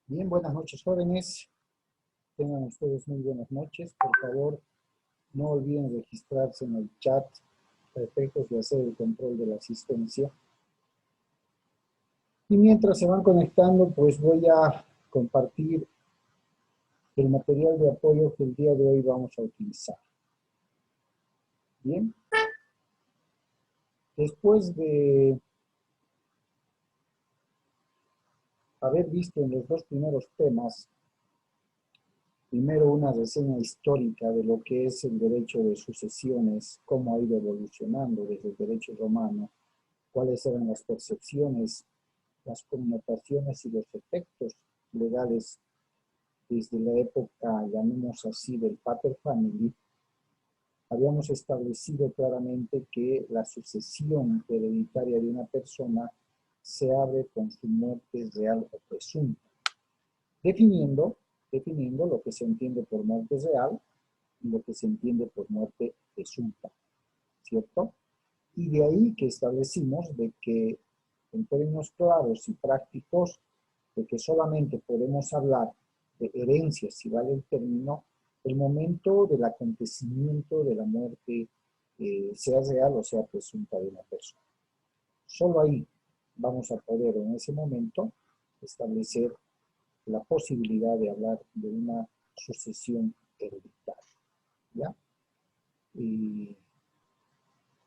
Bien, buenas noches, jóvenes. Tengan ustedes muy buenas noches. Por favor, no olviden registrarse en el chat para efectos de hacer el control de la asistencia. Y mientras se van conectando, pues voy a compartir el material de apoyo que el día de hoy vamos a utilizar. Bien. Después de haber visto en los dos primeros temas, primero una reseña histórica de lo que es el derecho de sucesiones, cómo ha ido evolucionando desde el derecho romano, cuáles eran las percepciones, las connotaciones y los efectos legales desde la época, llamemos así, del pater family. Habíamos establecido claramente que la sucesión hereditaria de una persona se abre con su muerte real o presunta, definiendo lo que se entiende por muerte real y lo que se entiende por muerte presunta, ¿cierto? Y de ahí que establecimos de que, en términos claros y prácticos, de que solamente podemos hablar de herencia, si vale el término, el momento del acontecimiento de la muerte, sea real o sea presunta de una persona. Solo ahí vamos a poder en ese momento establecer la posibilidad de hablar de una sucesión hereditaria. ¿Ya? Y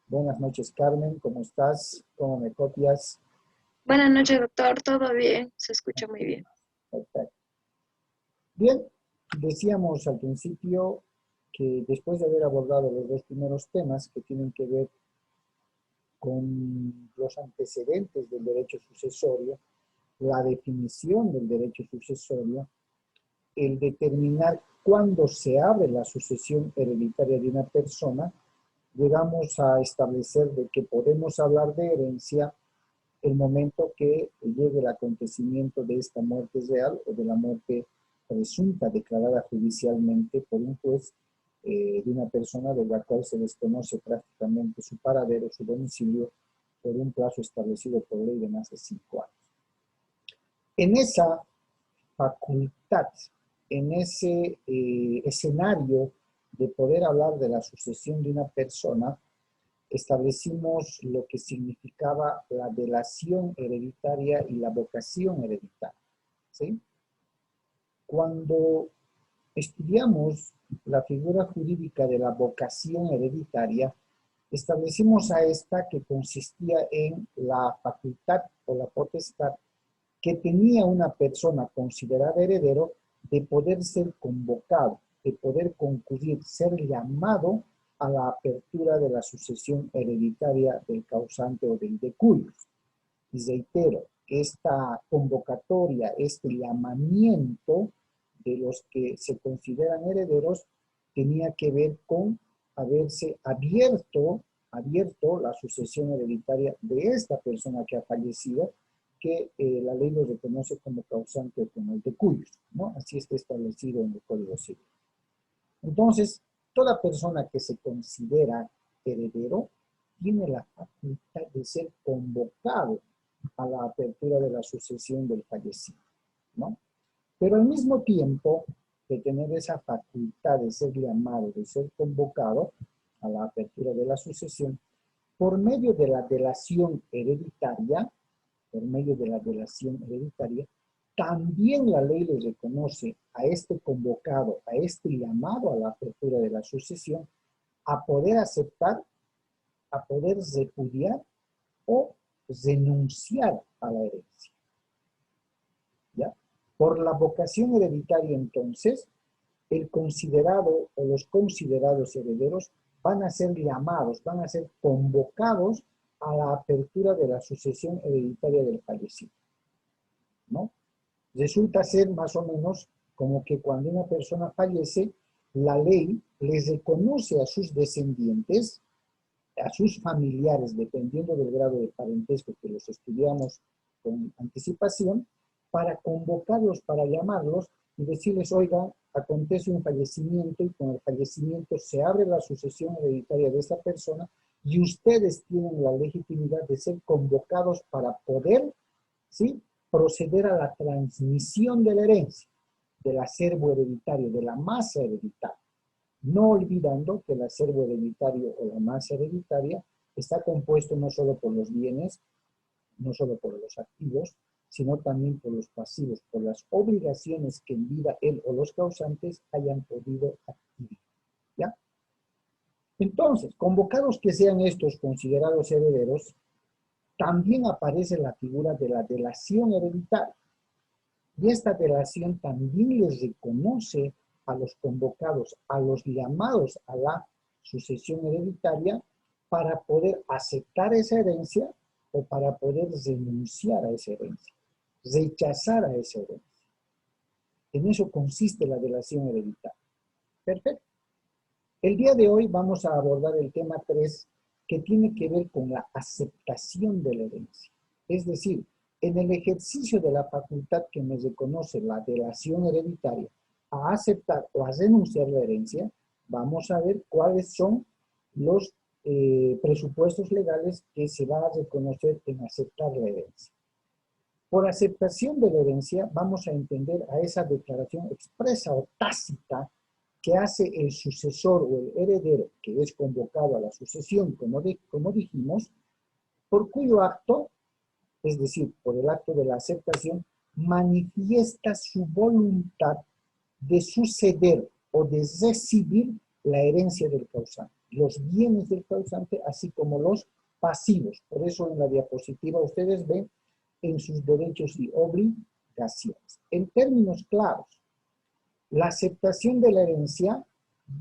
buenas noches, Carmen, ¿cómo estás? ¿Cómo me copias? Buenas noches, doctor. Todo bien, se escucha muy bien. Perfecto. Bien, decíamos al principio que después de haber abordado los dos primeros temas que tienen que ver con los antecedentes del derecho sucesorio, la definición del derecho sucesorio, el determinar cuándo se abre la sucesión hereditaria de una persona, llegamos a establecer de que podemos hablar de herencia el momento que llegue el acontecimiento de esta muerte real o de la muerte presunta declarada judicialmente por un juez de una persona de la cual se desconoce prácticamente su paradero, su domicilio, por un plazo establecido por ley de más de 5 años. En esa facultad, en ese escenario de poder hablar de la sucesión de una persona, establecimos lo que significaba la delación hereditaria y la vocación hereditaria. ¿Sí? Cuando estudiamos la figura jurídica de la vocación hereditaria, establecimos a esta que consistía en la facultad o la potestad que tenía una persona considerada heredero de poder ser convocado, de poder concurrir, ser llamado a la apertura de la sucesión hereditaria del causante o del decurios. Y reitero, esta convocatoria, este llamamiento de los que se consideran herederos tenía que ver con haberse abierto la sucesión hereditaria de esta persona que ha fallecido, que la ley lo reconoce como causante o como el decurios, ¿no? Así está establecido en el Código Civil. Entonces, toda persona que se considera heredero tiene la facultad de ser convocado a la apertura de la sucesión del fallecido, ¿no? Pero al mismo tiempo de tener esa facultad de ser llamado, de ser convocado a la apertura de la sucesión, por medio de la delación hereditaria, también la ley le reconoce a este convocado, a este llamado a la apertura de la sucesión, a poder aceptar, a poder repudiar o renunciar a la herencia. ¿Ya? Por la vocación hereditaria, entonces, el considerado o los considerados herederos van a ser llamados, van a ser convocados a la apertura de la sucesión hereditaria del fallecido, ¿no? Resulta ser más o menos como que cuando una persona fallece, la ley les reconoce a sus descendientes, a sus familiares, dependiendo del grado de parentesco que los estudiamos con anticipación, para convocarlos, para llamarlos y decirles, oigan, acontece un fallecimiento y con el fallecimiento se abre la sucesión hereditaria de esta persona y ustedes tienen la legitimidad de ser convocados para poder, ¿sí?, proceder a la transmisión de la herencia, del acervo hereditario, de la masa hereditaria. No olvidando que el acervo hereditario o la masa hereditaria está compuesto no solo por los bienes, no solo por los activos, sino también por los pasivos, por las obligaciones que en vida él o los causantes hayan podido adquirir. ¿Ya? Entonces, convocados que sean estos considerados herederos, también aparece la figura de la delación hereditaria. Y esta delación también les reconoce a los convocados, a los llamados a la sucesión hereditaria, para poder aceptar esa herencia o para poder renunciar a esa herencia, rechazar a esa herencia. En eso consiste la delación hereditaria. Perfecto. El día de hoy vamos a abordar el tema 3, que tiene que ver con la aceptación de la herencia. Es decir, en el ejercicio de la facultad que me reconoce la delación hereditaria a aceptar o a renunciar a la herencia, vamos a ver cuáles son los presupuestos legales que se va a reconocer en aceptar la herencia. Por aceptación de la herencia vamos a entender a esa declaración expresa o tácita que hace el sucesor o el heredero que es convocado a la sucesión, como dijimos, por cuyo acto, es decir, por el acto de la aceptación, manifiesta su voluntad de suceder o de recibir la herencia del causante, los bienes del causante, así como los pasivos. Por eso en la diapositiva ustedes ven en sus derechos y obligaciones. En términos claros, la aceptación de la herencia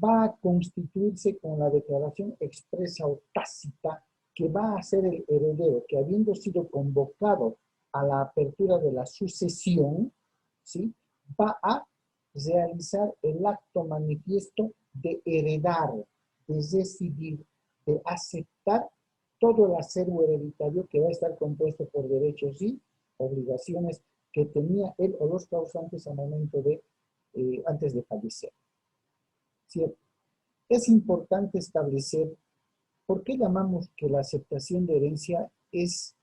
va a constituirse con la declaración expresa o tácita que va a hacer el heredero, que habiendo sido convocado a la apertura de la sucesión, ¿sí?, va a realizar el acto manifiesto de heredar, de decidir, de aceptar todo el acervo hereditario que va a estar compuesto por derechos y obligaciones que tenía él o los causantes al momento de, antes de fallecer. ¿Cierto? Es importante establecer por qué llamamos que la aceptación de herencia es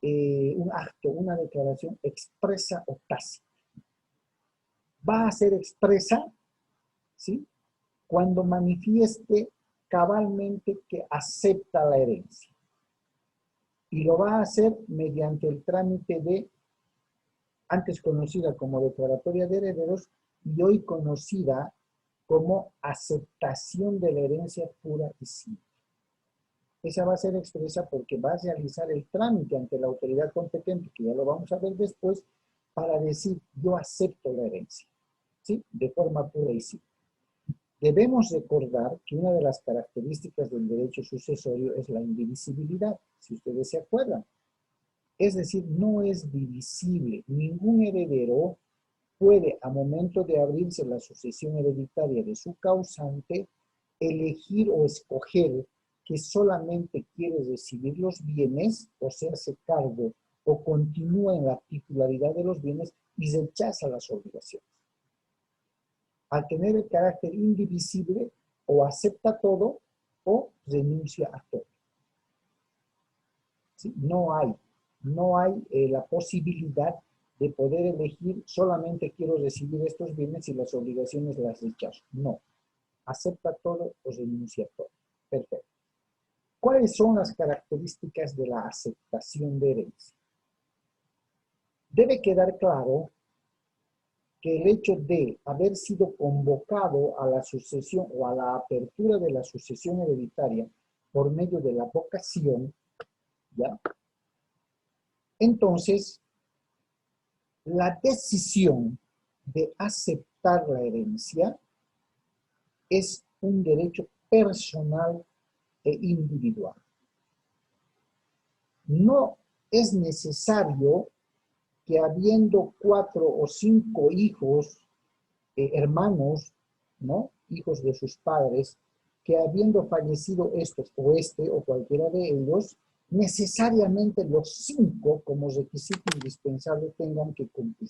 un acto, una declaración expresa o tácita. Va a ser expresa, ¿sí?, cuando manifieste cabalmente que acepta la herencia. Y lo va a hacer mediante el trámite de, antes conocida como declaratoria de herederos, y hoy conocida como aceptación de la herencia pura y simple. Esa va a ser expresa porque va a realizar el trámite ante la autoridad competente, que ya lo vamos a ver después, para decir, yo acepto la herencia, ¿sí?, de forma pura y simple. Debemos recordar que una de las características del derecho sucesorio es la indivisibilidad, si ustedes se acuerdan. Es decir, no es divisible. Ningún heredero puede, a momento de abrirse la sucesión hereditaria de su causante, elegir o escoger que solamente quiere recibir los bienes o hacerse cargo o continúa en la titularidad de los bienes y rechaza las obligaciones. Al tener el carácter indivisible, o acepta todo o renuncia a todo. ¿Sí? No hay la posibilidad de poder elegir solamente quiero recibir estos bienes y las obligaciones las rechazo. No. Acepta todo o renuncia a todo. Perfecto. ¿Cuáles son las características de la aceptación de herencia? Debe quedar claro que el hecho de haber sido convocado a la sucesión o a la apertura de la sucesión hereditaria por medio de la vocación, ¿ya?, entonces la decisión de aceptar la herencia es un derecho personal e individual. No es necesario que habiendo 4 o 5 hijos, hermanos, ¿no?, hijos de sus padres, que habiendo fallecido estos o este o cualquiera de ellos, necesariamente los 5 como requisito indispensable tengan que cumplir.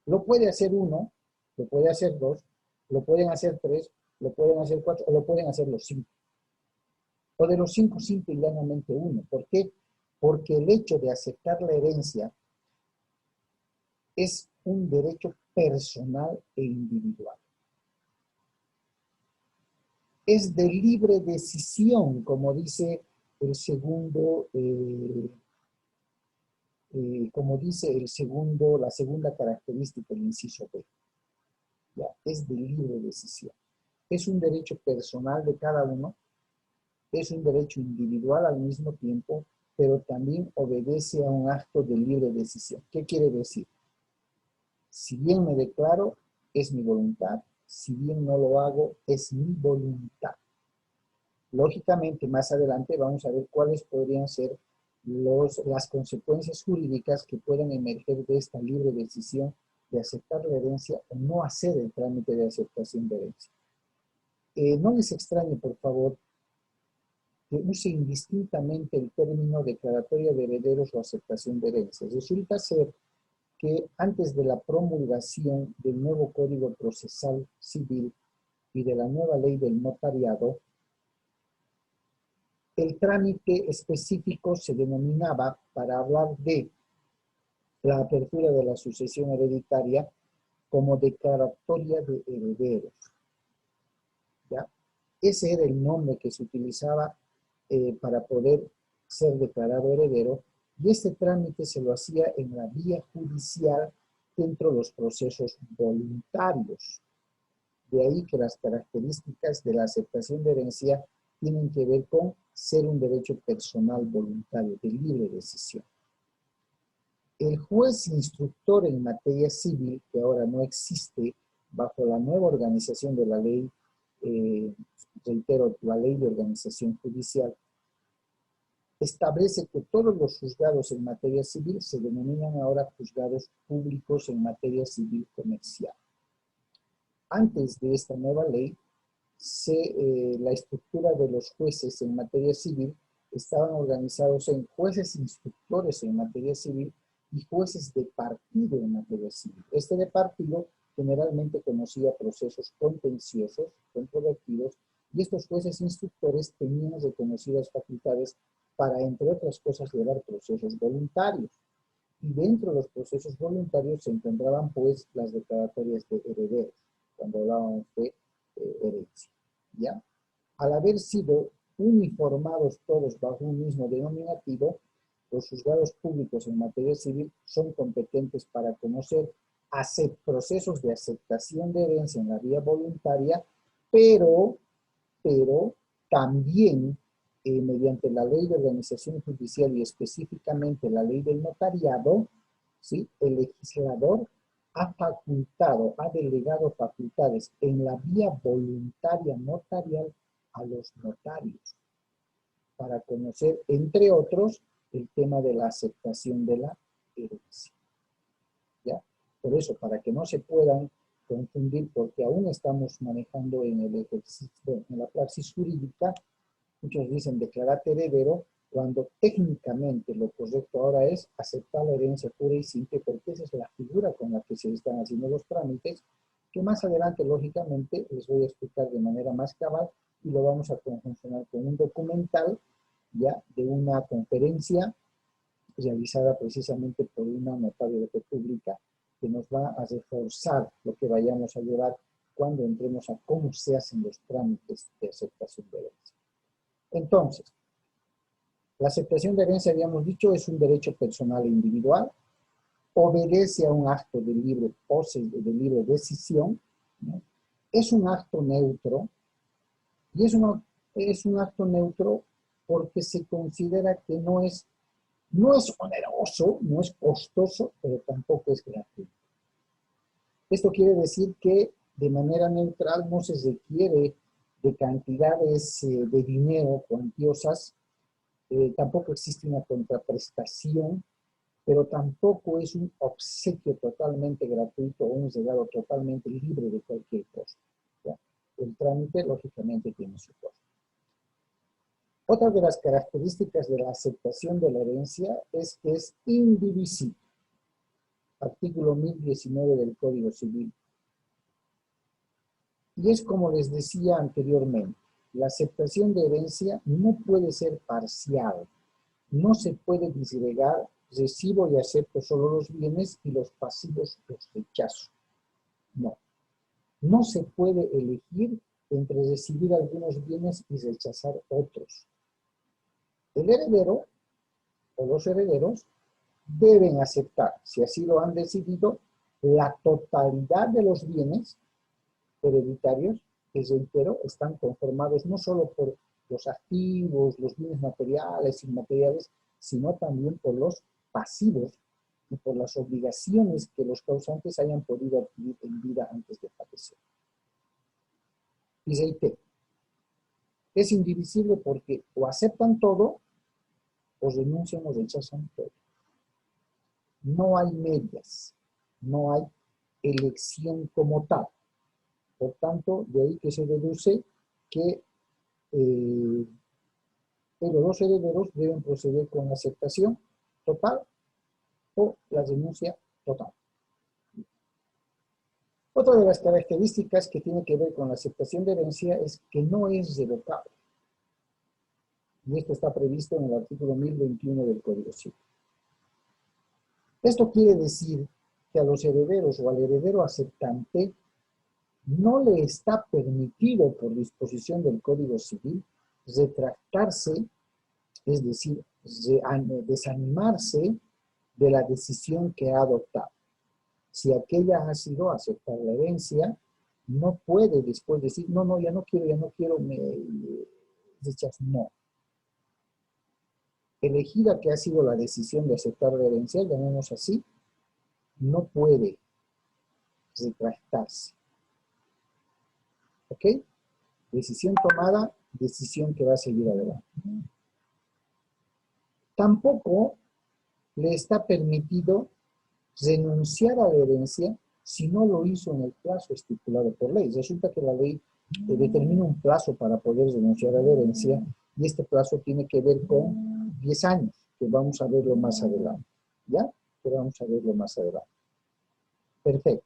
Lo puede hacer uno, lo puede hacer 2, lo pueden hacer 3, lo pueden hacer 4 o lo pueden hacer los 5. O de los 5, simple y llanamente uno. ¿Por qué? Porque el hecho de aceptar la herencia es un derecho personal e individual. Es de libre decisión, como dice el segundo, la segunda característica, el inciso B. ¿Ya? Es de libre decisión. Es un derecho personal de cada uno, es un derecho individual al mismo tiempo, pero también obedece a un acto de libre decisión. ¿Qué quiere decir? Si bien me declaro, es mi voluntad. Si bien no lo hago, es mi voluntad. Lógicamente, más adelante vamos a ver cuáles podrían ser las consecuencias jurídicas que puedan emerger de esta libre decisión de aceptar la herencia o no hacer el trámite de aceptación de herencia. No les extrañe, por favor, que use indistintamente el término declaratoria de herederos o aceptación de herencias. Resulta ser que antes de la promulgación del nuevo Código Procesal Civil y de la nueva ley del notariado, el trámite específico se denominaba, para hablar de la apertura de la sucesión hereditaria, como declaratoria de herederos. ¿Ya? Ese era el nombre que se utilizaba para poder ser declarado heredero, y este trámite se lo hacía en la vía judicial dentro de los procesos voluntarios. De ahí que las características de la aceptación de herencia tienen que ver con ser un derecho personal voluntario, de libre decisión. El juez instructor en materia civil, que ahora no existe bajo la nueva organización de la ley, reitero, la ley de organización judicial, establece que todos los juzgados en materia civil se denominan ahora juzgados públicos en materia civil comercial. Antes de esta nueva ley, la estructura de los jueces en materia civil estaban organizados en jueces instructores en materia civil y jueces de partido en materia civil. Este de partido generalmente conocía procesos contenciosos, controvertidos, y estos jueces instructores tenían reconocidas facultades para, entre otras cosas, llevar procesos voluntarios. Y dentro de los procesos voluntarios se encontraban, pues, las declaratorias de herederos, cuando hablábamos de herencia. ¿Ya? Al haber sido uniformados todos bajo un mismo denominativo, los juzgados públicos en materia civil son competentes para conocer procesos de aceptación de herencia en la vía voluntaria, pero también mediante la ley de organización judicial y específicamente la ley del notariado, ¿sí? El legislador ha facultado, ha delegado facultades en la vía voluntaria notarial a los notarios para conocer, entre otros, el tema de la aceptación de la herencia. ¿Ya? Por eso, para que no se puedan confundir, porque aún estamos manejando en el ejercicio, en la praxis jurídica, muchos dicen declarate heredero, cuando técnicamente lo correcto ahora es aceptar la herencia pura y simple, porque esa es la figura con la que se están haciendo los trámites, que más adelante, lógicamente, les voy a explicar de manera más cabal, y lo vamos a conjuncionar con un documental, ya, de una conferencia realizada precisamente por una notaria de República, que nos va a reforzar lo que vayamos a llevar cuando entremos a cómo se hacen los trámites de aceptación de herencia. Entonces, la aceptación de herencia, habíamos dicho, es un derecho personal e individual, obedece a un acto de libre decisión, ¿no? Es un acto neutro, y es un acto neutro porque se considera que no es oneroso, no es costoso, pero tampoco es gratuito. Esto quiere decir que de manera neutral no se requiere de cantidades de dinero cuantiosas, tampoco existe una contraprestación, pero tampoco es un obsequio totalmente gratuito o un regalo totalmente libre de cualquier costo. ¿Ya? El trámite, lógicamente, tiene su costo. Otra de las características de la aceptación de la herencia es que es indivisible. Artículo 1019 del Código Civil. Y es como les decía anteriormente, la aceptación de herencia no puede ser parcial, no se puede disgregar recibo y acepto solo los bienes y los pasivos los rechazo. No. No se puede elegir entre recibir algunos bienes y rechazar otros. El heredero o los herederos deben aceptar, si así lo han decidido, la totalidad de los bienes hereditarios que, reitero, están conformados no solo por los activos, los bienes materiales, inmateriales, sino también por los pasivos y por las obligaciones que los causantes hayan podido adquirir en vida antes de fallecer. Y reitero, es indivisible porque o aceptan todo o renuncian o rechazan todo. No hay medias, no hay elección como tal. Por tanto, de ahí que se deduce que pero los herederos deben proceder con la aceptación total o la renuncia total. Otra de las características que tiene que ver con la aceptación de herencia es que no es revocable. Y esto está previsto en el artículo 1021 del Código Civil. Esto quiere decir que a los herederos o al heredero aceptante no le está permitido por disposición del Código Civil retractarse, es decir, desanimarse de la decisión que ha adoptado. Si aquella ha sido aceptar la herencia, no puede después decir, no, ya no quiero, me rechazo. No. Elegida que ha sido la decisión de aceptar la herencia, llamemos así, no puede retractarse. ¿Ok? Decisión tomada, decisión que va a seguir adelante. Tampoco le está permitido renunciar a la herencia si no lo hizo en el plazo estipulado por ley. Resulta que la ley determina un plazo para poder renunciar a la herencia y este plazo tiene que ver con 10 años, que vamos a verlo más adelante. ¿Ya? Que vamos a verlo más adelante. Perfecto.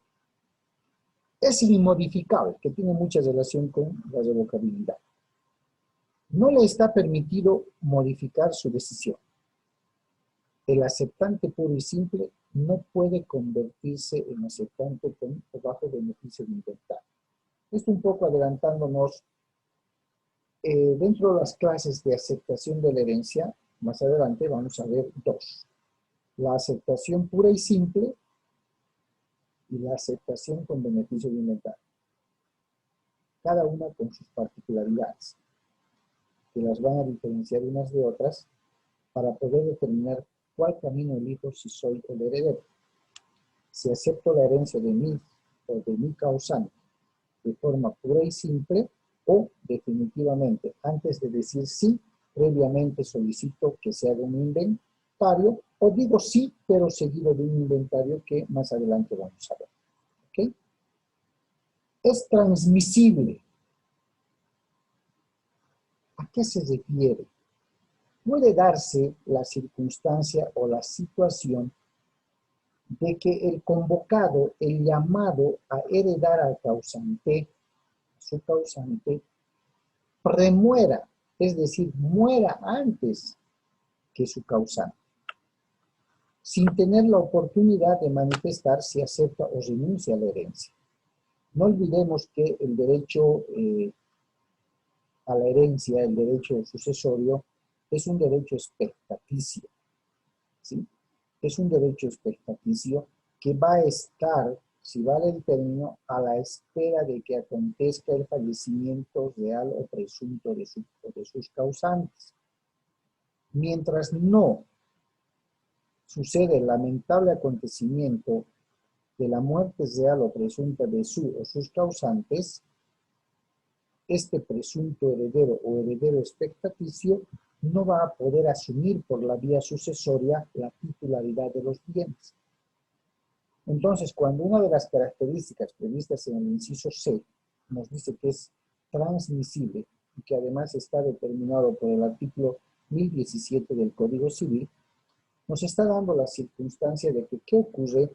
Es inmodificable, que tiene mucha relación con la revocabilidad. No le está permitido modificar su decisión. El aceptante puro y simple no puede convertirse en aceptante con o bajo beneficio de inventario. Esto un poco adelantándonos, dentro de las clases de aceptación de la herencia, más adelante vamos a ver dos. La aceptación pura y simple y la aceptación con beneficio de inventario. Cada una con sus particularidades, que las van a diferenciar unas de otras para poder determinar cuál camino elijo si soy el heredero. Si acepto la herencia de mí o de mi causante de forma pura y simple, o definitivamente, antes de decir sí, previamente solicito que se haga un inventario, o digo sí, pero seguido de un inventario que más adelante vamos a ver. ¿Ok? Es transmisible. ¿A qué se refiere? Puede darse la circunstancia o la situación de que el convocado, el llamado a heredar al causante, su causante, premuera, es decir, muera antes que su causante, sin tener la oportunidad de manifestar si acepta o renuncia a la herencia. No olvidemos que el derecho a la herencia, el derecho sucesorio, es un derecho expectaticio, ¿sí? Es un derecho expectaticio que va a estar, si vale el término, a la espera de que acontezca el fallecimiento real o presunto de sus causantes. Mientras no sucede el lamentable acontecimiento de la muerte real o presunta de su o sus causantes, este presunto heredero o heredero expectaticio no va a poder asumir por la vía sucesoria la titularidad de los bienes. Entonces, cuando una de las características previstas en el inciso C nos dice que es transmisible y que además está determinado por el artículo 1017 del Código Civil, nos está dando la circunstancia de que ¿qué ocurre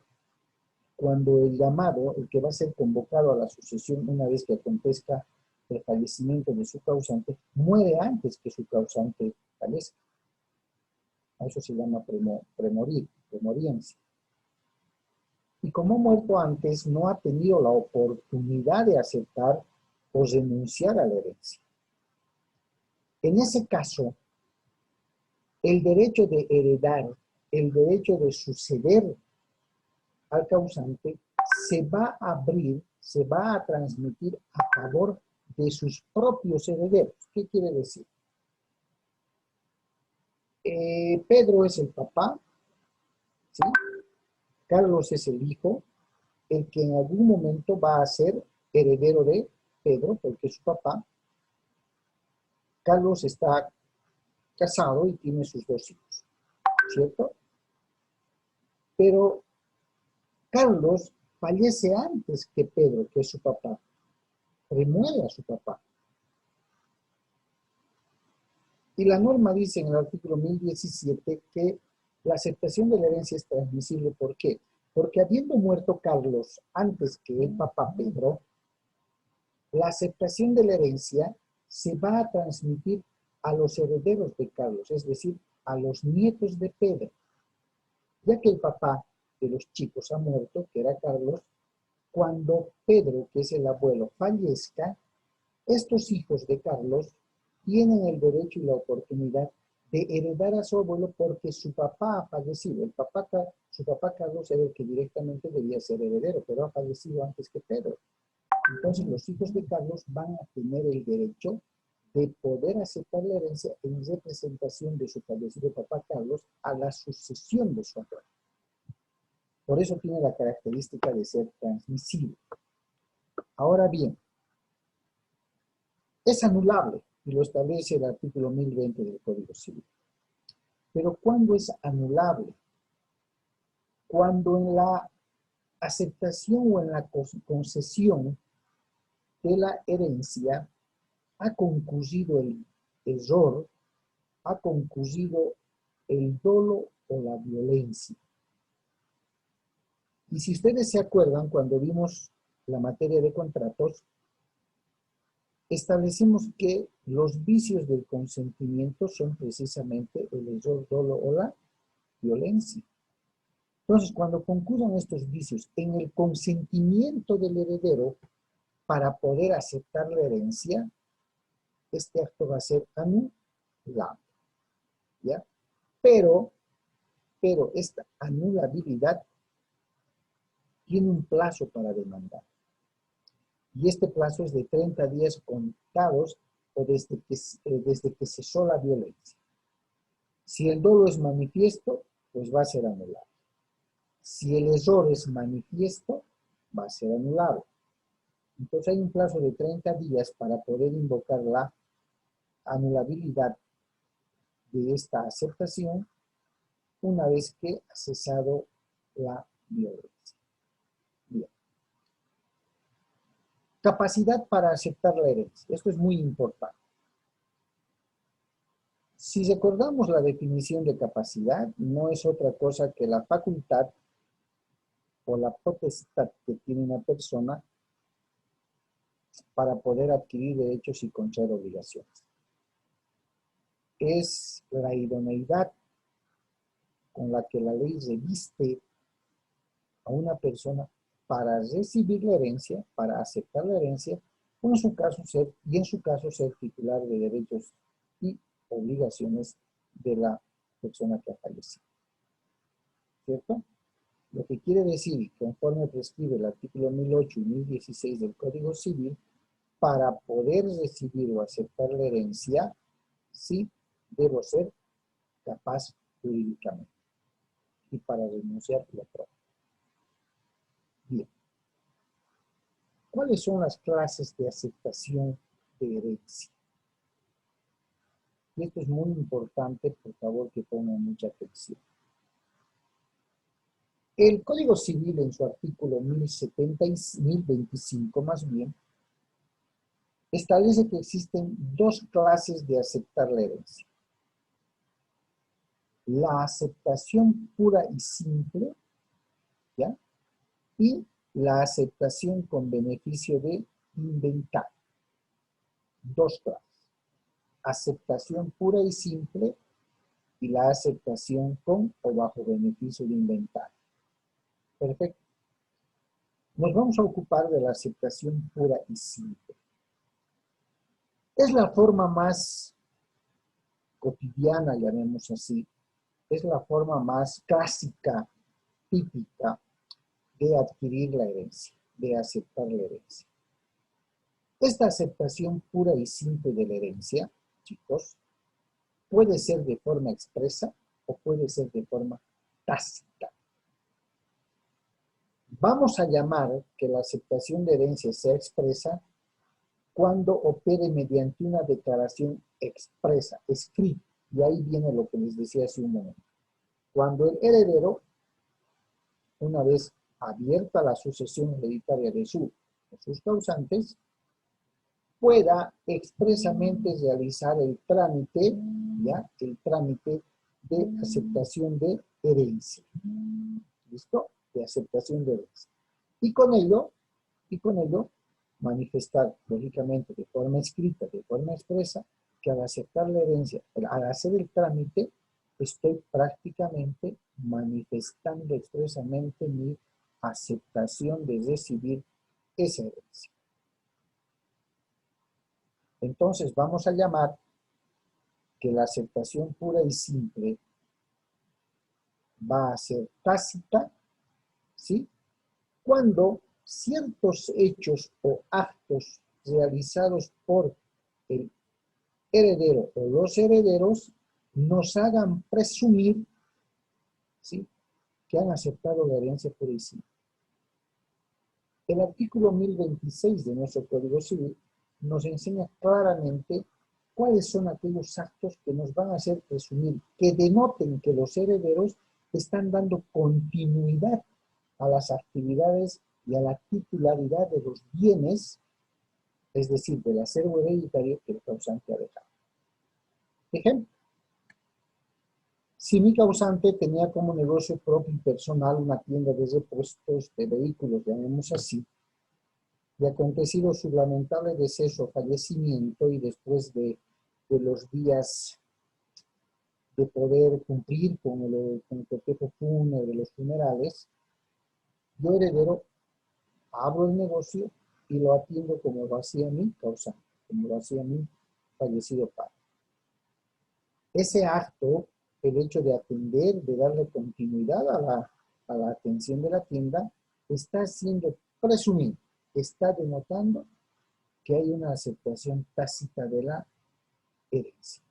cuando el llamado, el que va a ser convocado a la sucesión una vez que acontezca el fallecimiento de su causante, muere antes que su causante fallezca? A eso se llama premoriencia. Y como ha muerto antes, no ha tenido la oportunidad de aceptar o renunciar a la herencia. En ese caso, el derecho de heredar, el derecho de suceder al causante, se va a abrir, se va a transmitir a favor de sus propios herederos. ¿Qué quiere decir? Pedro es el papá, ¿sí? Carlos es el hijo, el que en algún momento va a ser heredero de Pedro, porque es su papá. Carlos está casado y tiene sus 2 hijos, ¿cierto? Pero Carlos fallece antes que Pedro, que es su papá. Remueve a su papá. Y la norma dice en el artículo 1017 que la aceptación de la herencia es transmisible. ¿Por qué? Porque habiendo muerto Carlos antes que el papá Pedro, la aceptación de la herencia se va a transmitir a los herederos de Carlos, es decir, a los nietos de Pedro. Ya que el papá de los chicos ha muerto, que era Carlos, cuando Pedro, que es el abuelo, fallezca, estos hijos de Carlos tienen el derecho y la oportunidad de heredar a su abuelo porque su papá ha fallecido. Su papá Carlos era el que directamente debía ser heredero, pero ha fallecido antes que Pedro. Entonces los hijos de Carlos van a tener el derecho de poder aceptar la herencia en representación de su fallecido papá Carlos a la sucesión de su abuelo. Por eso tiene la característica de ser transmisible. Ahora bien, es anulable, y lo establece el artículo 1020 del Código Civil. Pero ¿cuándo es anulable? Cuando en la aceptación o en la concesión de la herencia ha concurrido el error, ha concurrido el dolo o la violencia. Y si ustedes se acuerdan, cuando vimos la materia de contratos, establecimos que los vicios del consentimiento son precisamente el error, dolo o la violencia. Entonces, cuando concurran estos vicios en el consentimiento del heredero para poder aceptar la herencia, este acto va a ser anulado, ¿ya? Pero esta anulabilidad tiene un plazo para demandar. Y este plazo es de 30 días contados o desde que cesó la violencia. Si el dolo es manifiesto, pues va a ser anulado. Si el error es manifiesto, va a ser anulado. Entonces hay un plazo de 30 días para poder invocar la anulabilidad de esta aceptación una vez que ha cesado la violencia. Bien. Capacidad para aceptar la herencia. Esto es muy importante. Si recordamos la definición de capacidad, no es otra cosa que la facultad o la potestad que tiene una persona para poder adquirir derechos y contraer obligaciones. Es la idoneidad con la que la ley reviste a una persona para recibir la herencia, para aceptar la herencia, o en su caso ser titular de derechos y obligaciones de la persona que ha fallecido. ¿Cierto? Lo que quiere decir, conforme prescribe el artículo 1008 y 1016 del Código Civil, para poder recibir o aceptar la herencia, sí debo ser capaz jurídicamente. Y para renunciar lo propio. Bien. ¿Cuáles son las clases de aceptación de herencia? Y esto es muy importante, por favor que pongan mucha atención. El Código Civil en su artículo 1025 más bien, establece que existen 2 clases de aceptar la herencia. La aceptación pura y simple, ¿ya? Y la aceptación con beneficio de inventario. 2 clases. Aceptación pura y simple y la aceptación con o bajo beneficio de inventario. Perfecto. Nos vamos a ocupar de la aceptación pura y simple. Es la forma más cotidiana, llamemos así, es la forma más clásica, típica de adquirir la herencia, de aceptar la herencia. Esta aceptación pura y simple de la herencia, chicos, puede ser de forma expresa o puede ser de forma tácita. Vamos a llamar que la aceptación de herencia sea expresa cuando opere mediante una declaración expresa, escrita. Y ahí viene lo que les decía hace un momento. Cuando el heredero, una vez abierta la sucesión hereditaria de sus causantes, pueda expresamente realizar el trámite, ¿ya? El trámite de aceptación de herencia. ¿Listo? De aceptación de herencia. Y con ello, manifestar, lógicamente, de forma escrita, de forma expresa, que al aceptar la herencia, al hacer el trámite, estoy prácticamente manifestando expresamente mi aceptación de recibir esa herencia. Entonces vamos a llamar que la aceptación pura y simple va a ser tácita, ¿sí? Cuando ciertos hechos o actos realizados por el heredero o los herederos nos hagan presumir, ¿sí?, que han aceptado la herencia pura y simple. El artículo 1026 de nuestro Código Civil nos enseña claramente cuáles son aquellos actos que nos van a hacer presumir, que denoten que los herederos están dando continuidad a las actividades y a la titularidad de los bienes, es decir, del acervo hereditario que el causante ha dejado. Ejemplo, si mi causante tenía como negocio propio y personal una tienda de repuestos de vehículos, llamemos así, y acontecido su lamentable deceso o fallecimiento y después de los días de poder cumplir con el cortejo fúnebre de los funerales, yo heredero abro el negocio y lo atiendo como lo hacía mi causante, como lo hacía mi fallecido padre. Ese acto, el hecho de atender, de darle continuidad a la atención de la tienda, está siendo presumido, está denotando que hay una aceptación tácita de la herencia.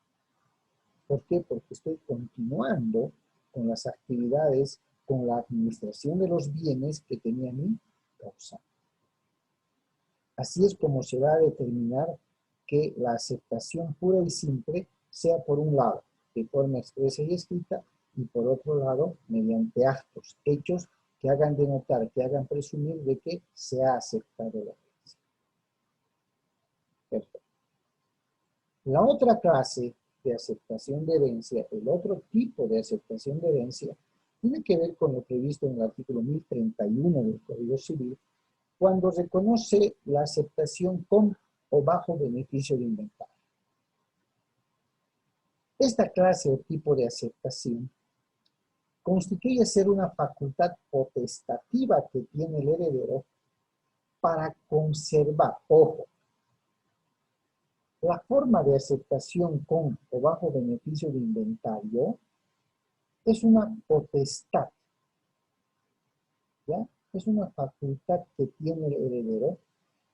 ¿Por qué? Porque estoy continuando con las actividades, con la administración de los bienes que tenía mi causante. Así es como se va a determinar que la aceptación pura y simple sea, por un lado, de forma expresa y escrita, y por otro lado, mediante actos, hechos que hagan denotar, que hagan presumir de que se ha aceptado la herencia. Perfecto. La otra clase de aceptación de herencia, el otro tipo de aceptación de herencia, tiene que ver con lo previsto en el artículo 1031 del Código Civil, cuando reconoce la aceptación con o bajo beneficio de inventario. Esta clase o tipo de aceptación constituye ser una facultad potestativa que tiene el heredero para conservar, ojo, la forma de aceptación con o bajo beneficio de inventario es una potestad, ¿ya? Es una facultad que tiene el heredero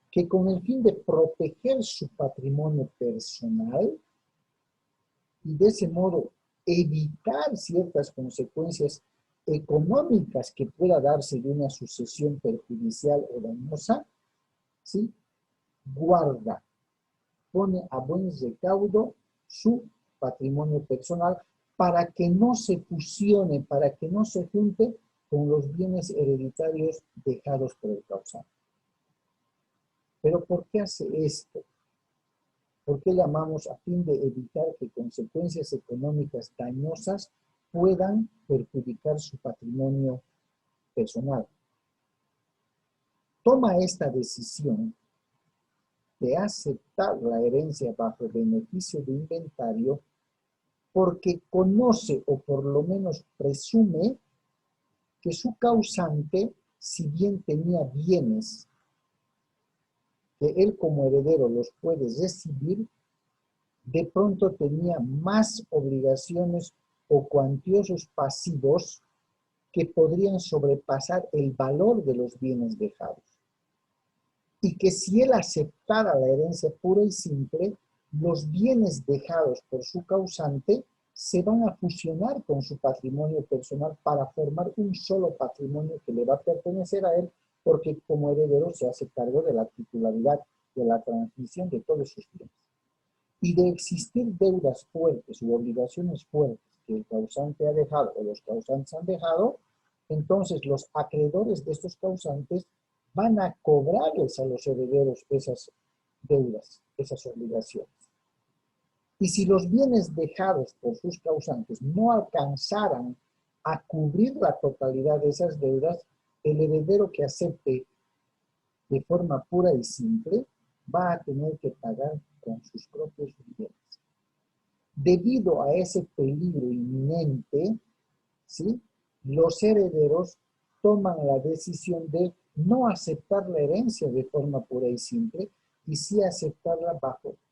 que con el fin de proteger su patrimonio personal y de ese modo evitar ciertas consecuencias económicas que pueda darse de una sucesión perjudicial o dañosa, ¿sí?, guarda, pone a buen recaudo su patrimonio personal para que no se fusione, para que no se junte con los bienes hereditarios dejados por el causante. ¿Pero por qué hace esto? ¿Por qué llamamos a fin de evitar que consecuencias económicas dañosas puedan perjudicar su patrimonio personal? Toma esta decisión de aceptar la herencia bajo beneficio de inventario porque conoce o por lo menos presume que su causante, si bien tenía bienes que él como heredero los puede recibir, de pronto tenía más obligaciones o cuantiosos pasivos que podrían sobrepasar el valor de los bienes dejados. Y que si él aceptara la herencia pura y simple, los bienes dejados por su causante se van a fusionar con su patrimonio personal para formar un solo patrimonio que le va a pertenecer a él, porque como heredero se hace cargo de la titularidad, de la transmisión de todos sus bienes. Y de existir deudas fuertes u obligaciones fuertes que el causante ha dejado o los causantes han dejado, entonces los acreedores de estos causantes van a cobrarles a los herederos esas deudas, esas obligaciones. Y si los bienes dejados por sus causantes no alcanzaran a cubrir la totalidad de esas deudas, el heredero que acepte de forma pura y simple va a tener que pagar con sus propios bienes. Debido a ese peligro inminente, ¿sí?, los herederos toman la decisión de no aceptar la herencia de forma pura y simple, y sí aceptarla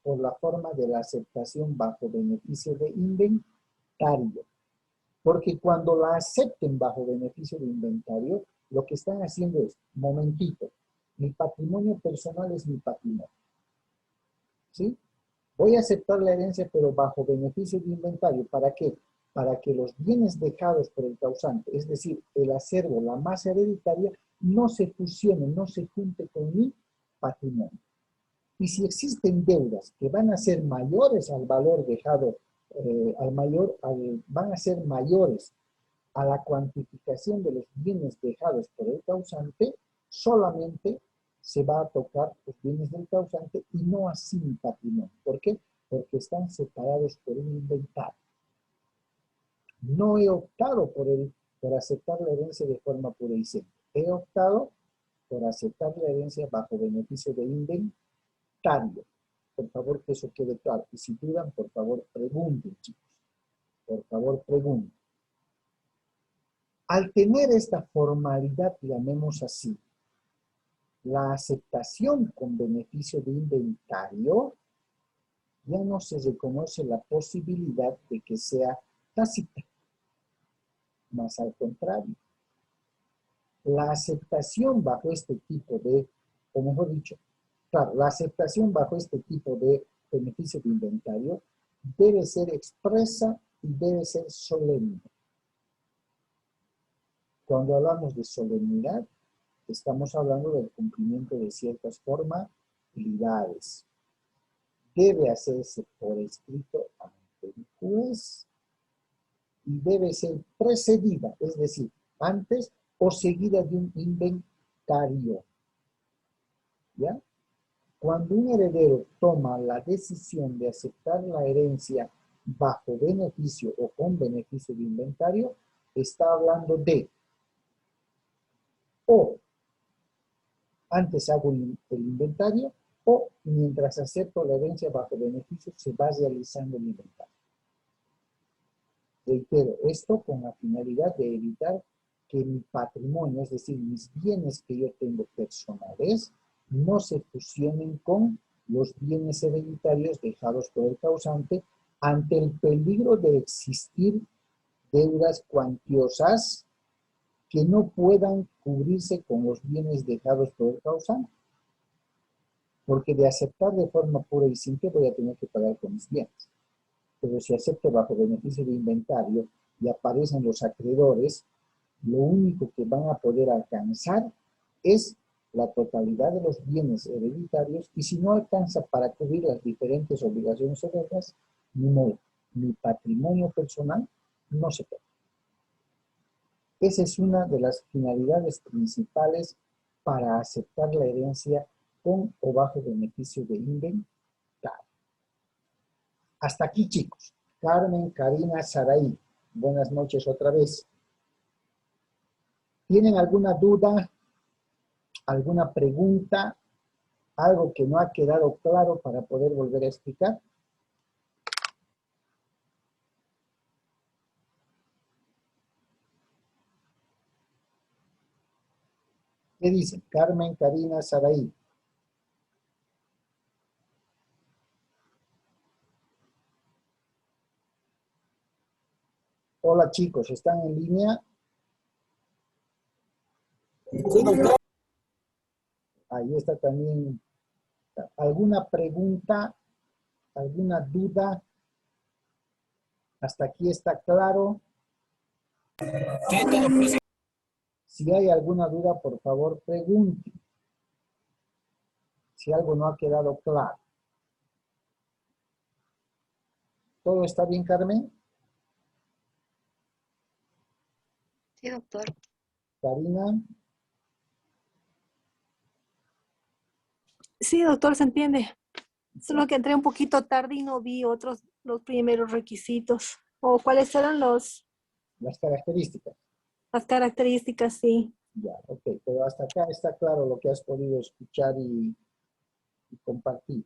por la forma de la aceptación bajo beneficio de inventario. Porque cuando la acepten bajo beneficio de inventario, lo que están haciendo es, momentito, mi patrimonio personal es mi patrimonio, ¿sí? Voy a aceptar la herencia, pero bajo beneficio de inventario. ¿Para qué? Para que los bienes dejados por el causante, es decir, el acervo, la masa hereditaria, no se fusionen, no se junte con mi patrimonio. Y si existen deudas que van a ser mayores al valor dejado, van a ser mayores a la cuantificación de los bienes dejados por el causante, solamente se va a tocar los bienes del causante y no así mi patrimonio. ¿Por qué? Porque están separados por un inventario. No he optado por aceptar la herencia de forma pura y simple. He optado por aceptar la herencia bajo beneficio de inventario. Por favor, que eso quede claro. Y si dudan, por favor, pregunten, chicos. Por favor, pregunten. Al tener esta formalidad, llamemos así, la aceptación con beneficio de inventario, ya no se reconoce la posibilidad de que sea tácita. Más al contrario, la aceptación bajo este tipo de, o mejor dicho, claro, la aceptación bajo este tipo de beneficio de inventario debe ser expresa y debe ser solemne. Cuando hablamos de solemnidad, estamos hablando del cumplimiento de ciertas formalidades. Debe hacerse por escrito ante el juez y debe ser precedida, es decir, antes o seguida de un inventario. ¿Ya? Cuando un heredero toma la decisión de aceptar la herencia bajo beneficio o con beneficio de inventario, está hablando de o antes hago el inventario o mientras acepto la herencia bajo beneficio se va realizando el inventario. Reitero, esto con la finalidad de evitar que mi patrimonio, es decir, mis bienes que yo tengo personales, no se fusionen con los bienes hereditarios dejados por el causante ante el peligro de existir deudas cuantiosas que no puedan cubrirse con los bienes dejados por el causante. Porque de aceptar de forma pura y simple voy a tener que pagar con mis bienes. Pero si acepto bajo beneficio de inventario y aparecen los acreedores, lo único que van a poder alcanzar es la totalidad de los bienes hereditarios, y si no alcanza para cubrir las diferentes obligaciones heredadas, ni modo, mi patrimonio personal no se toca. Esa es una de las finalidades principales para aceptar la herencia con o bajo beneficio de inventario. Hasta aquí, chicos. Carmen, Karina, Saraí, buenas noches otra vez. ¿Tienen alguna duda, alguna pregunta, algo que no ha quedado claro para poder volver a explicar? ¿Qué dicen? Carmen, Karina, Saraí. Hola chicos, ¿están en línea? Ahí está también. ¿Alguna pregunta? ¿Alguna duda? ¿Hasta aquí está claro? Si hay alguna duda, por favor, pregunte. Si algo no ha quedado claro. ¿Todo está bien, Carmen? Sí, doctor. Karina. Sí, doctor, se entiende. Solo que entré un poquito tarde y no vi los primeros requisitos. ¿O cuáles eran Las características. las características? Sí. Ya, ok. Pero hasta acá está claro lo que has podido escuchar y compartir.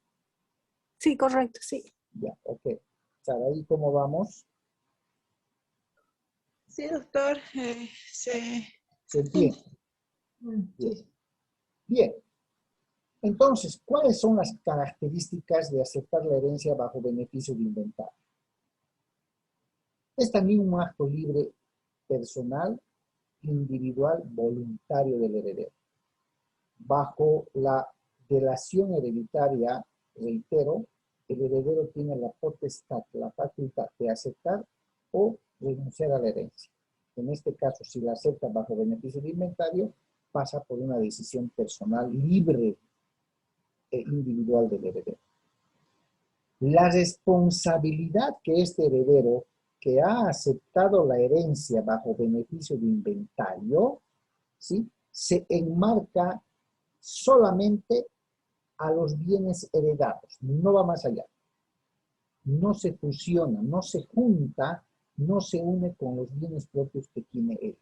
Sí, correcto, sí. Ya, ok. Saraí, ¿cómo vamos? Sí, doctor, ¿Se entiende? Bien. sí. Bien. Entonces, ¿cuáles son las características de aceptar la herencia bajo beneficio de inventario? Es también un acto libre, personal, individual, voluntario del heredero. Bajo la delación hereditaria, reitero, el heredero tiene la potestad, la facultad de aceptar o renunciar a la herencia. En este caso, si la acepta bajo beneficio de inventario, pasa por una decisión personal libre e individual del heredero. La responsabilidad que este heredero que ha aceptado la herencia bajo beneficio de inventario, ¿sí?, se enmarca solamente a los bienes heredados, no va más allá. No se fusiona, no se junta, no se une con los bienes propios que tiene él.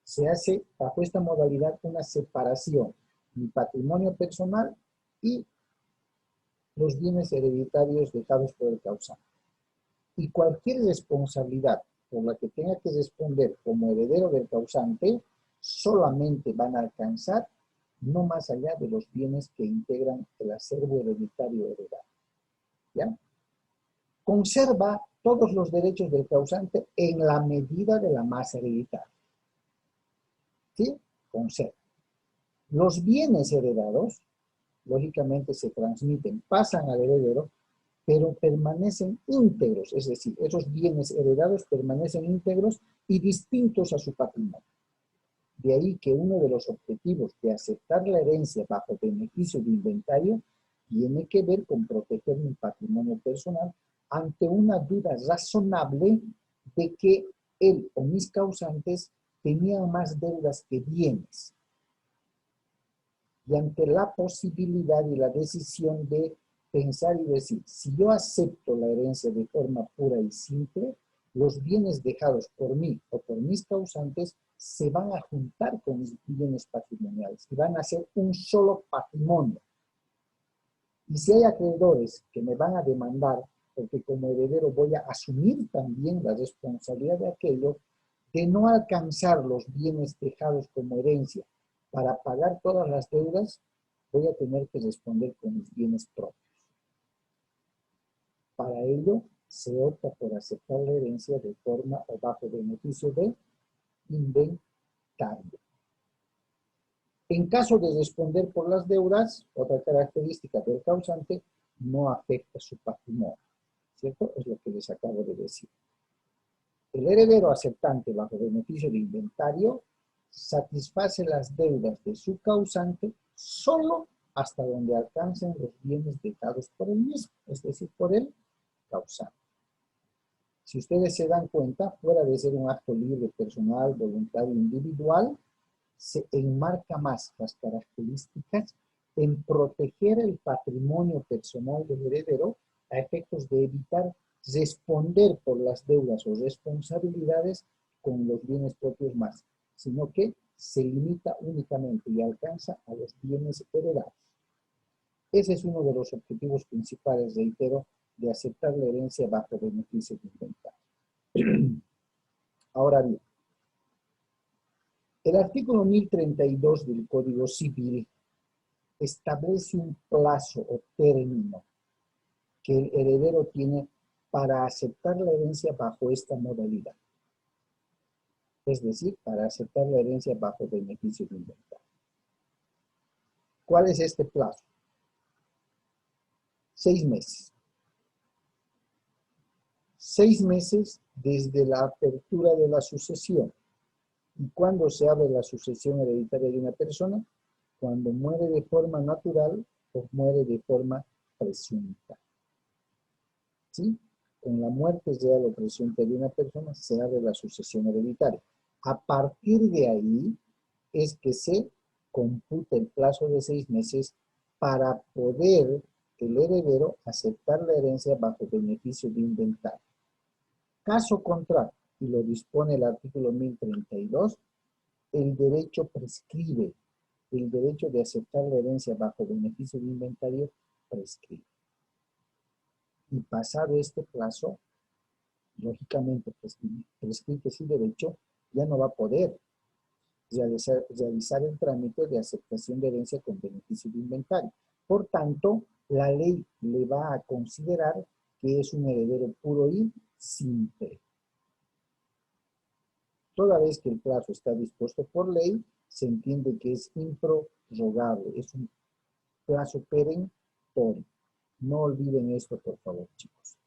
Se hace bajo esta modalidad una separación, mi patrimonio personal y los bienes hereditarios dejados por el causante. Y cualquier responsabilidad por la que tenga que responder como heredero del causante, solamente van a alcanzar no más allá de los bienes que integran el acervo hereditario heredado. ¿Ya? Conserva todos los derechos del causante en la medida de la masa hereditaria. ¿Sí? Conserva. Los bienes heredados, lógicamente, se transmiten, pasan al heredero, pero permanecen íntegros, es decir, esos bienes heredados permanecen íntegros y distintos a su patrimonio. De ahí que uno de los objetivos de aceptar la herencia bajo beneficio de inventario tiene que ver con proteger mi patrimonio personal ante una duda razonable de que él o mis causantes tenían más deudas que bienes. Y ante la posibilidad y la decisión de pensar y decir, si yo acepto la herencia de forma pura y simple, los bienes dejados por mí o por mis causantes se van a juntar con mis bienes patrimoniales y van a ser un solo patrimonio. Y si hay acreedores que me van a demandar, porque como heredero voy a asumir también la responsabilidad de aquello, de no alcanzar los bienes dejados como herencia para pagar todas las deudas, voy a tener que responder con mis bienes propios. Para ello, se opta por aceptar la herencia de forma o bajo beneficio de inventario. En caso de responder por las deudas, otra característica del causante, no afecta su patrimonio, ¿cierto? Es lo que les acabo de decir. El heredero aceptante bajo beneficio de inventario satisface las deudas de su causante solo hasta donde alcancen los bienes dejados por el mismo, es decir, por el causante. Si ustedes se dan cuenta, fuera de ser un acto libre, personal, voluntario, individual, se enmarca más las características en proteger el patrimonio personal del heredero a efectos de evitar responder por las deudas o responsabilidades con los bienes propios más, sino que se limita únicamente y alcanza a los bienes heredados. Ese es uno de los objetivos principales, reitero, de aceptar la herencia bajo beneficio de inventario. Ahora bien, El artículo 1032 del Código Civil establece un plazo o término que el heredero tiene para aceptar la herencia bajo esta modalidad. Es decir, para aceptar la herencia bajo beneficio de inventario. ¿Cuál es este plazo? 6 meses. 6 meses desde la apertura de la sucesión. ¿Y cuándo se abre la sucesión hereditaria de una persona? Cuando muere de forma natural o muere de forma presunta. ¿Sí? Con la muerte real o presunta de una persona se abre la sucesión hereditaria. A partir de ahí es que se computa el plazo de 6 meses para poder el heredero aceptar la herencia bajo beneficio de inventario. Caso contrario, y lo dispone el artículo 1032, el derecho prescribe, el derecho de aceptar la herencia bajo beneficio de inventario prescribe. Y pasado este plazo, lógicamente prescrito ese derecho, ya no va a poder realizar el trámite de aceptación de herencia con beneficio de inventario. Por tanto, la ley le va a considerar que es un heredero puro y simple. Toda vez que el plazo está dispuesto por ley, se entiende que es improrrogable, es un plazo perentorio. No olviden esto, por favor, chicos.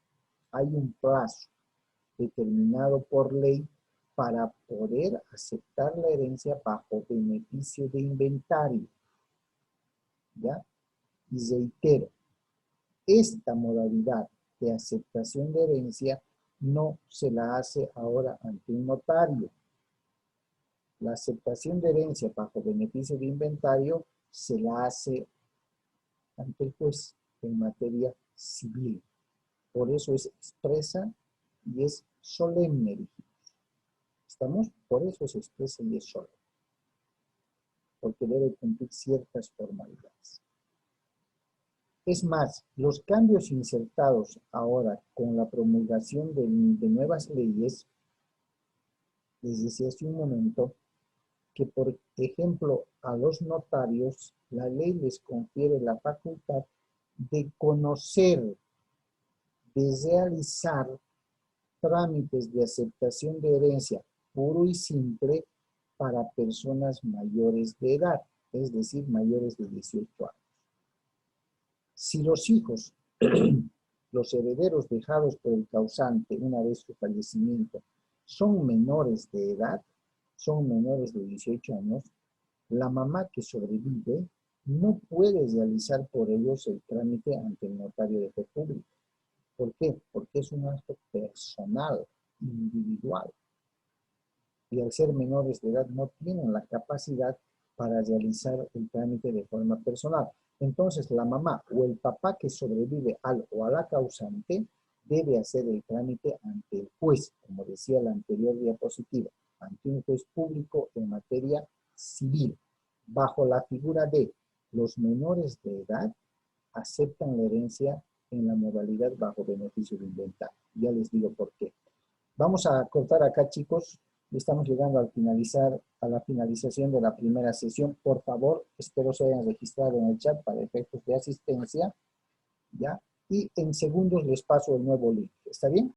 Hay un plazo determinado por ley para poder aceptar la herencia bajo beneficio de inventario. ¿Ya? Y reitero, esta modalidad de aceptación de herencia no se la hace ahora ante un notario. La aceptación de herencia bajo beneficio de inventario se la hace ante el juez en materia civil. Por eso es expresa y es solemne. ¿Estamos? Por eso es expresa y es solemne. Porque debe cumplir ciertas formalidades. Es más, los cambios insertados ahora con la promulgación de nuevas leyes, les decía hace un momento, que por ejemplo a los notarios la ley les confiere la facultad de conocer, de realizar trámites de aceptación de herencia puro y simple para personas mayores de edad, es decir, mayores de 18 años. Si los hijos, los herederos dejados por el causante una vez su fallecimiento, son menores de edad, son menores de 18 años, la mamá que sobrevive no puede realizar por ellos el trámite ante el notario de fe pública. ¿Por qué? Porque es un acto personal, individual. Y al ser menores de edad no tienen la capacidad para realizar el trámite de forma personal. Entonces la mamá o el papá que sobrevive al o a la causante debe hacer el trámite ante el juez, como decía la anterior diapositiva, ante un juez público en materia civil, bajo la figura de los menores de edad aceptan la herencia en la modalidad bajo beneficio de inventario. Ya les digo por qué. Vamos a cortar acá, chicos. Estamos llegando a la finalización de la primera sesión. Por favor, espero se hayan registrado en el chat para efectos de asistencia. ¿Ya? Y en segundos les paso el nuevo link. ¿Está bien?